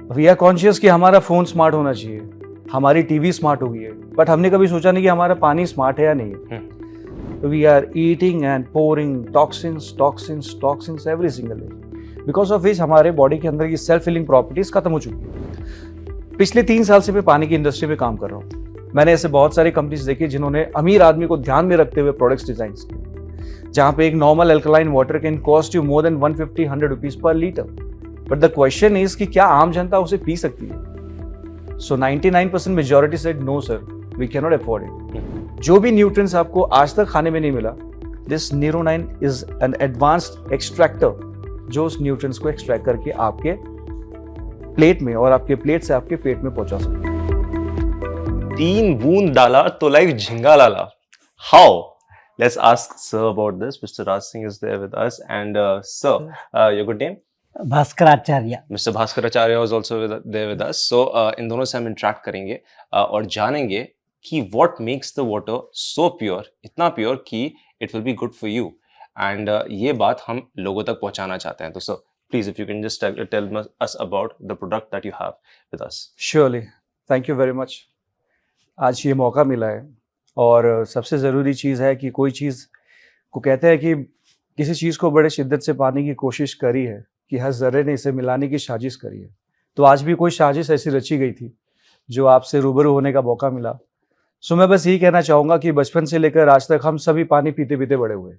We are conscious कि हमारा phone smart होना चाहिए, हमारी टीवी स्मार्ट हो गई है, बट हमने कभी सोचा नहीं कि हमारा पानी स्मार्ट है या नहीं है। We are eating and pouring toxins toxins toxins every single day, because of which हमारे बॉडी के अंदर की सेल्फ हीलिंग प्रॉपर्टीज खत्म हो चुकी है। पिछले 3 साल से मैं पानी की इंडस्ट्री में काम कर रहा हूँ। मैंने ऐसे बहुत सारी कंपनीज देखी जिन्होंने अमीर आदमी को ध्यान में रखते हुए प्रोडक्ट्स डिजाइन किए, जहां पे एक normal alkaline water can cost you more than 150-100 rupees per litre, but the question is कि क्या आम जनता उसे पी सकती है? So 99% majority said no sir, we can not afford it. जो भी न्यूट्रिएंट्स आपको आज तक खाने में नहीं मिला, this Neuronine is an advanced extractor जो उस न्यूट्रिएंट्स को एक्सट्रैक्ट करके आपके प्लेट में और आपके प्लेट से आपके पेट में पहुंचा सकता है। 3 बूंद डाला तो लाइक झिंगा लाला। How? Let's ask sir about this. Mr. Raj Singh is there with us, and sir, your good name? Bhaskaracharya. Mr. Bhaskaracharya was also there with us. So इन दोनों से हम इंटरेक्ट करेंगे और जानेंगे कि what makes the water so pure, इतना pure कि it will be good for you. And ये बात हम लोगों तक पहुंचाना चाहते हैं। तो sir, please if you can just tell us about the product that you have with us. Surely, thank you very much. आज ये मौका मिला है और सबसे ज़रूरी चीज़ है कि कोई चीज़ को कहते हैं कि किसी चीज़ को बड़े शिद्दत से पाने की कोशिश करी है कि हर ज़र्रे ने इसे मिलाने की साजिश करी है। तो आज भी कोई साजिश ऐसी रची गई थी जो आपसे रूबरू होने का मौका मिला। सो मैं बस यही कहना चाहूँगा कि बचपन से लेकर आज तक हम सभी पानी पीते पीते बड़े हुए,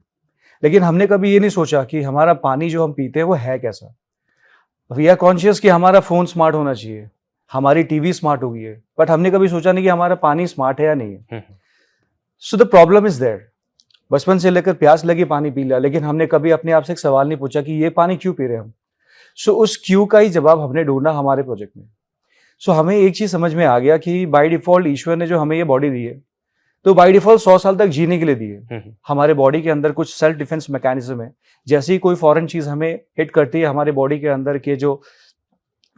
लेकिन हमने कभी ये नहीं सोचा कि हमारा पानी जो हम पीते हैं वो है कैसा। वी आर कॉन्शियस कि हमारा फ़ोन स्मार्ट होना चाहिए, हमारी टीवी स्मार्ट हो गई है, बट हमने कभी सोचा नहीं कि हमारा पानी स्मार्ट है या नहीं है। So the problem is there. बचपन से लेकर प्यास लगी पानी पी लिया, लेकिन हमने कभी अपने आप से एक सवाल नहीं पूछा कि ये पानी क्यों पी रहे हम। सो उस क्यों का ही जवाब हमने ढूंढा हमारे प्रोजेक्ट में। सो हमें एक चीज समझ में आ गया कि बाय डिफॉल्ट ईश्वर ने जो हमें ये बॉडी दी है, तो बाय डिफॉल्ट 100 साल तक जीने के लिए दी है। हमारे बॉडी के अंदर कुछ सेल्फ डिफेंस मैकेनिज्म है। जैसे ही कोई फॉरेन चीज हमें हिट करती है, हमारे बॉडी के अंदर के जो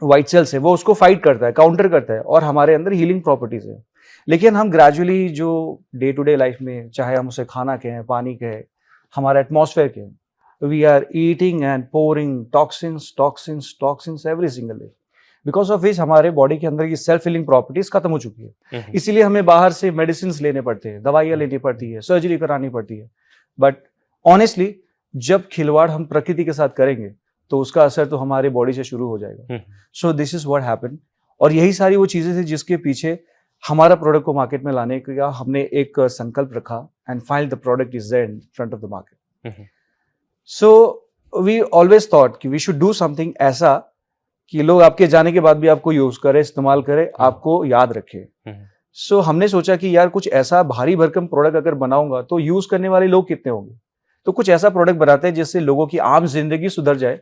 व्हाइट सेल्स है वो उसको फाइट करता है, काउंटर करता है, और हमारे अंदर हीलिंग प्रॉपर्टीज है। लेकिन हम ग्रेजुअली जो डे टू डे लाइफ में, चाहे हम उसे खाना कहें, पानी कहें, हमारा एटमॉस्फेयर कहें, we are eating and pouring toxins toxins toxins every single day, because of which हमारे बॉडी के अंदर की सेल्फ हीलिंग प्रॉपर्टीज खत्म हो चुकी है। इसीलिए हमें बाहर से मेडिसिन लेने पड़ते हैं, दवाइयाँ लेनी पड़ती है, सर्जरी करानी पड़ती है। बट ऑनेस्टली जब खिलवाड़ हम प्रकृति के साथ करेंगे तो उसका असर तो हमारे बॉडी से शुरू हो जाएगा। So this is what happened, और यही सारी वो चीजें थी जिसके पीछे हमारा प्रोडक्ट को मार्केट में लाने का हमने एक संकल्प रखा, and finally the product is there in front of the market. So we always thought कि वी शुड डू समथिंग ऐसा कि लोग आपके जाने के बाद भी आपको यूज करे, इस्तेमाल करे, आपको याद रखे। सो हमने सोचा कि यार कुछ ऐसा भारी भरकम प्रोडक्ट अगर बनाऊंगा तो यूज करने वाले लोग कितने होंगे, तो कुछ ऐसा प्रोडक्ट बनाते हैं जिससे लोगों की आम जिंदगी सुधर जाए।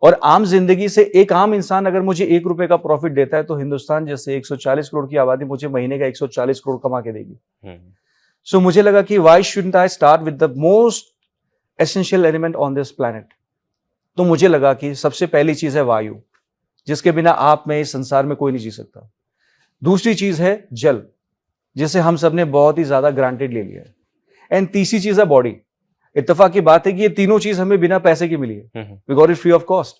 और आम जिंदगी से एक आम इंसान अगर मुझे 1 रुपए का प्रॉफिट देता है, तो हिंदुस्तान जैसे 140 करोड़ की आबादी मुझे महीने का 140 करोड़ कमा के देगी। सो मुझे लगा कि why shouldn't I start with the most essential element on this planet. तो मुझे लगा कि सबसे पहली चीज है वायु, जिसके बिना आप में इस संसार में कोई नहीं जी सकता। दूसरी चीज है जल, जिसे हम सब ने बहुत ही ज्यादा ग्रांटेड ले लिया है। एंड तीसरी चीज है बॉडी। इत्तेफाक की बात है कि ये तीनों चीज हमें बिना पैसे की मिली है, we got it free of cost.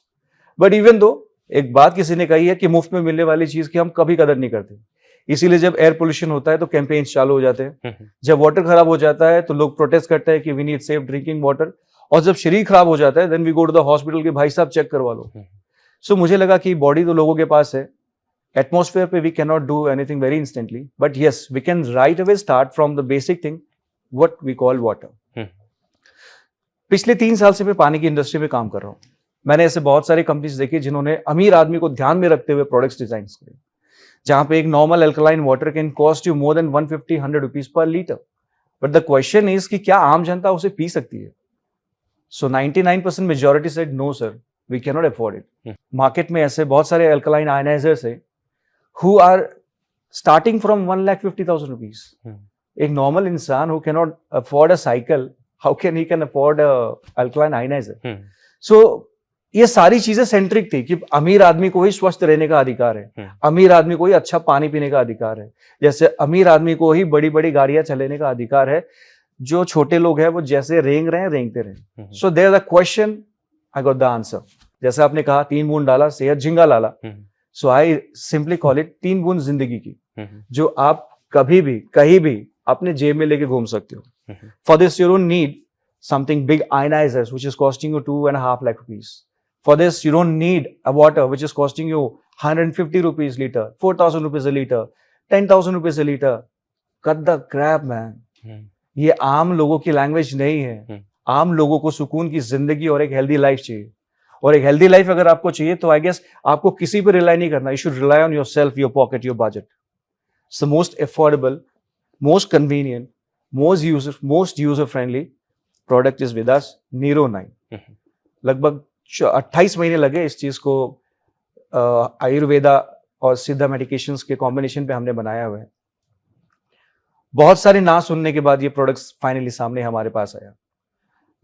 But even though एक बात किसी ने कही है कि मुफ्त में मिलने वाली चीज की हम कभी कदर नहीं करते। इसीलिए जब एयर पोल्यूशन होता है तो कैंपेन्स चालू हो जाते हैं, जब वाटर खराब हो जाता है तो लोग प्रोटेस्ट करते हैं कि we need safe drinking water, और जब शरीर खराब हो जाता है then we go to the hospital के भाई साहब चेक करवा लो। सो मुझे लगा कि बॉडी तो लोगों के पास है, एटमॉस्फेयर पे we can not do anything very instantly, but yes we can right away start from the basic thing what we call water. पिछले 3 साल से मैं पानी की इंडस्ट्री में काम कर रहा हूँ। मैंने ऐसे बहुत सारी कंपनीज देखी जिन्होंने अमीर आदमी को ध्यान में रखते हुए प्रोडक्ट्स डिजाइन किए, जहां पे एक normal alkaline water can cost you more than 150-100 rupees per litre, but the question is कि क्या आम जनता उसे पी सकती है? So 99% majority said no sir, we can not afford it. Market में ऐसे बहुत सारे अल्कलाइन आयनाइजर्स है who are starting from 1,50,000 rupees. एक नॉर्मल इंसान who can not afford a cycle, how can he can afford a alkaline ionizer? So ये सारी चीजें सेंट्रिक थी कि अमीर आदमी को ही स्वस्थ रहने का अधिकार है, अमीर आदमी को ही अच्छा पानी पीने का अधिकार है, जैसे अमीर आदमी को ही बड़ी बड़ी गाड़ियां चलाने का अधिकार है। जो छोटे लोग हैं वो जैसे रेंग रहे हैं रेंगते रहे। So there the question, I got the answer. जैसे आपने कहा 3 बूंद डाला सेहत झिंगा लाला। So I simply call it 3 बूंद जिंदगी की, Mhm. जो आप कभी भी कहीं भी अपने जेब में लेके घूम सकते हो. Mhm. For this, you don't need something big ionizers, which is costing you 2.5 lakh rupees. For this, you don't need a water which is costing you 150 rupees liter, 4,000 rupees a liter, 10,000 rupees a liter. Cut the crap, man. Mhm. ये आम लोगों की language नहीं है. हम्म. आम लोगों को सुकून की जिंदगी और एक हेल्दी लाइफ चाहिए. और एक हेल्दी लाइफ अगर आपको चाहिए तो आई गेस आपको किसी पर रिलाई नहीं करना. You should rely on your self, your pocket, your budget. It's the most affordable, most convenient, most user friendly product is with us, Nero 9. Mhm. लगभग 28 महीने लगे इस चीज को आयुर्वेदा और सिद्धा मेडिकेशंस के कॉम्बिनेशन पे हमने बनाया हुआ है. बहुत सारे ना सुनने के बाद ये प्रोडक्ट्स फाइनली सामने हमारे पास आया.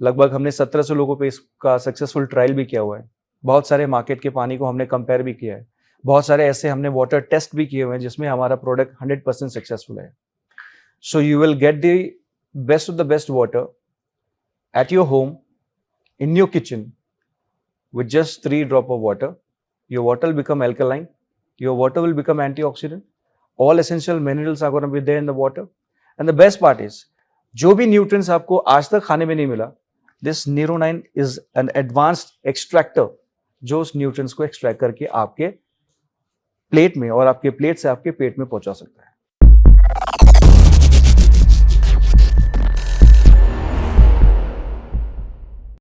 लगभग हमने 1700 लोगों पे इसका सक्सेसफुल ट्रायल भी किया हुआ है. बहुत सारे मार्केट के पानी को हमने कंपेयर भी किया है. बहुत सारे ऐसे हमने वाटर टेस्ट भी किए हुए हैं जिसमें हमारा प्रोडक्ट 100% सक्सेसफुल है. So you will get the best of the best water at your home, in your kitchen, with just 3 drops of water. Your water will become alkaline. Your water will become antioxidant. All essential minerals are going to be there in the water. And the best part is, जो भी nutrients आपको आज तक खाने में नहीं मिला, this Nero 9 is an advanced extractor, जो उस nutrients को extract करके आपके प्लेट में और आपके प्लेट से आपके पेट में पहुंचा सकता है.